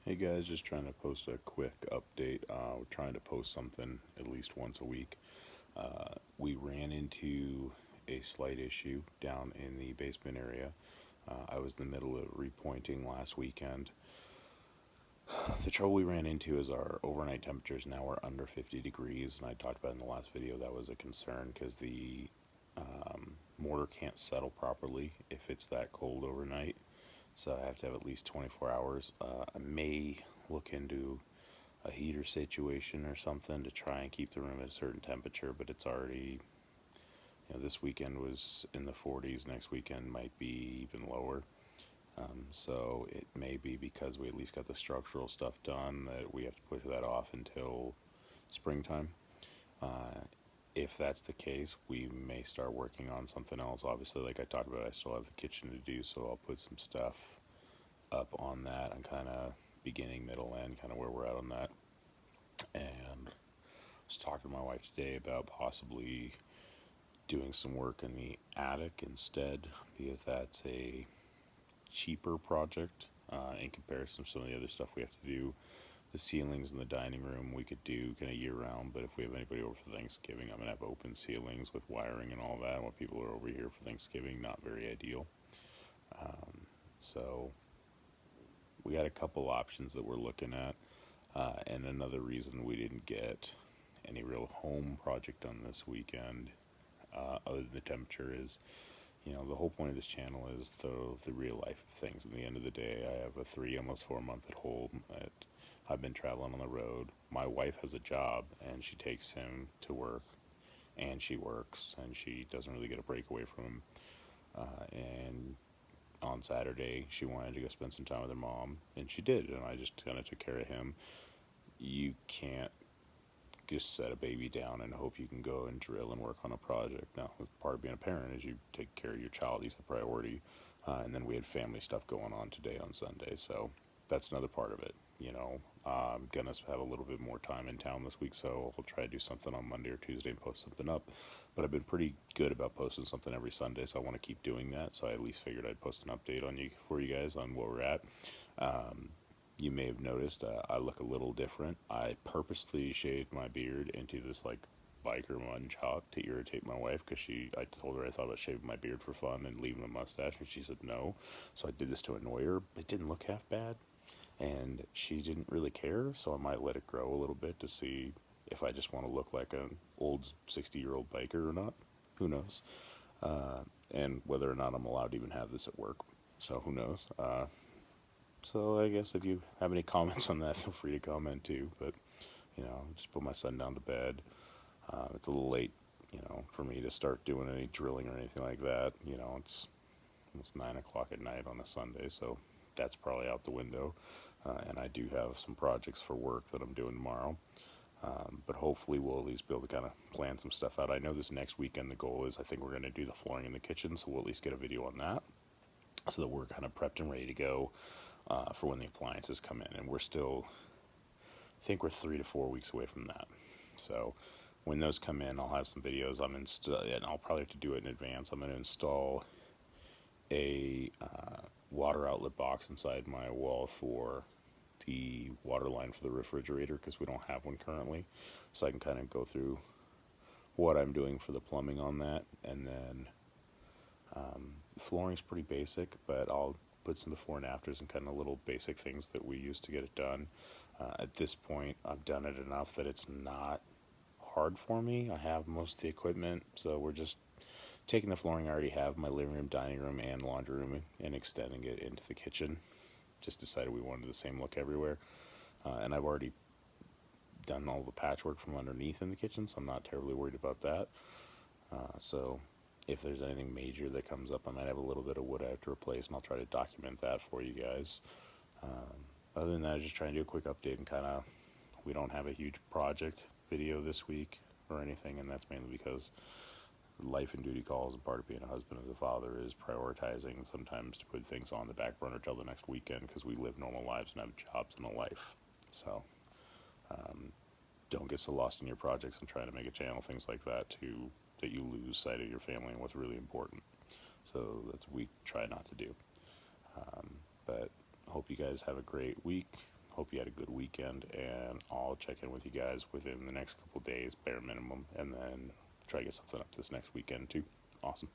Hey guys, just trying to post a quick update. We're trying to post something at least once a week. We ran into a slight issue down in the basement area. I was in the middle of repointing last weekend. The trouble we ran into is our overnight temperatures now are under 50 degrees, and I talked about in the last video that was a concern because the mortar can't settle properly if it's that cold overnight. So I have to have at least 24 hours. I may look into a heater situation or something to try and keep the room at a certain temperature, but it's already, this weekend was in the 40s, next weekend might be even lower. So it may be because we at least got the structural stuff done that we have to push that off until springtime. Uh, if that's the case, we may start working on something else. Obviously, like I talked about, I still have the kitchen to do, so I'll put some stuff up on that. I'm kind of beginning, middle, end, kind of where we're at on that. And I was talking to my wife today about possibly doing some work in the attic instead, because that's a cheaper project in comparison to some of the other stuff we have to do. The ceilings in the dining room we could do kind of year round, but if we have anybody over for Thanksgiving, I'm gonna have open ceilings with wiring and all that. When people are over here for Thanksgiving, not very ideal. So we got a couple options that we're looking at, and another reason we didn't get any real home project done this weekend, other than the temperature, is the whole point of this channel is the real life of things. At the end of the day, I have a 3 almost 4 month at home. I've been traveling on the road. My wife has a job and she takes him to work, and she works, and she doesn't really get a break away from him. And on Saturday, she wanted to go spend some time with her mom, and she did, and I just kind of took care of him. You can't just set a baby down and hope you can go and drill and work on a project. Now, part of being a parent is you take care of your child. He's the priority. And then we had family stuff going on today on Sunday, so that's another part of it. I'm gonna have a little bit more time in town this week, so I'll try to do something on Monday or Tuesday and post something up. But I've been pretty good about posting something every Sunday, so I want to keep doing that. So I at least figured I'd post an update for you guys on where we're at. You may have noticed I look a little different. I purposely shaved my beard into this like biker mutton chop to irritate my wife, because I told her I thought about shaving my beard for fun and leaving a mustache, and she said no. So I did this to annoy her. It didn't look half bad, and she didn't really care. So I might let it grow a little bit to see if I just want to look like an old 60-year-old biker or not. Who knows? And whether or not I'm allowed to even have this at work. So who knows? So I guess if you have any comments on that, feel free to comment too. But just put my son down to bed. It's a little late, for me to start doing any drilling or anything like that. It's almost 9 o'clock at night on a Sunday, so that's probably out the window. And I do have some projects for work that I'm doing tomorrow. But hopefully we'll at least be able to kind of plan some stuff out. I know this next weekend the goal is I think we're going to do the flooring in the kitchen, so we'll at least get a video on that, so that we're kind of prepped and ready to go for when the appliances come in. And I think we're 3 to 4 weeks away from that. So when those come in, I'll have some videos. And I'll probably have to do it in advance. I'm going to install a water outlet box inside my wall for the water line for the refrigerator, because we don't have one currently. So I can kind of go through what I'm doing for the plumbing on that. And then the flooring's pretty basic, but I'll put some before and afters and kind of little basic things that we use to get it done. At this point, I've done it enough that it's not hard for me. I have most of the equipment, so we're just taking the flooring I already have, my living room, dining room, and laundry room, and extending it into the kitchen. Just decided we wanted the same look everywhere. And I've already done all the patchwork from underneath in the kitchen, so I'm not terribly worried about that. So if there's anything major that comes up, I might have a little bit of wood I have to replace, and I'll try to document that for you guys. Other than that, I was just trying to do a quick update, and we don't have a huge project video this week or anything, and that's mainly because life and duty calls, and part of being a husband and a father is prioritizing sometimes to put things on the back burner till the next weekend, because we live normal lives and have jobs and a life. So don't get so lost in your projects and trying to make a channel, things like that you lose sight of your family and what's really important. So that's what we try not to do. But hope you guys have a great week. Hope you had a good weekend, and I'll check in with you guys within the next couple days, bare minimum, and then try to get something up this next weekend too. Awesome.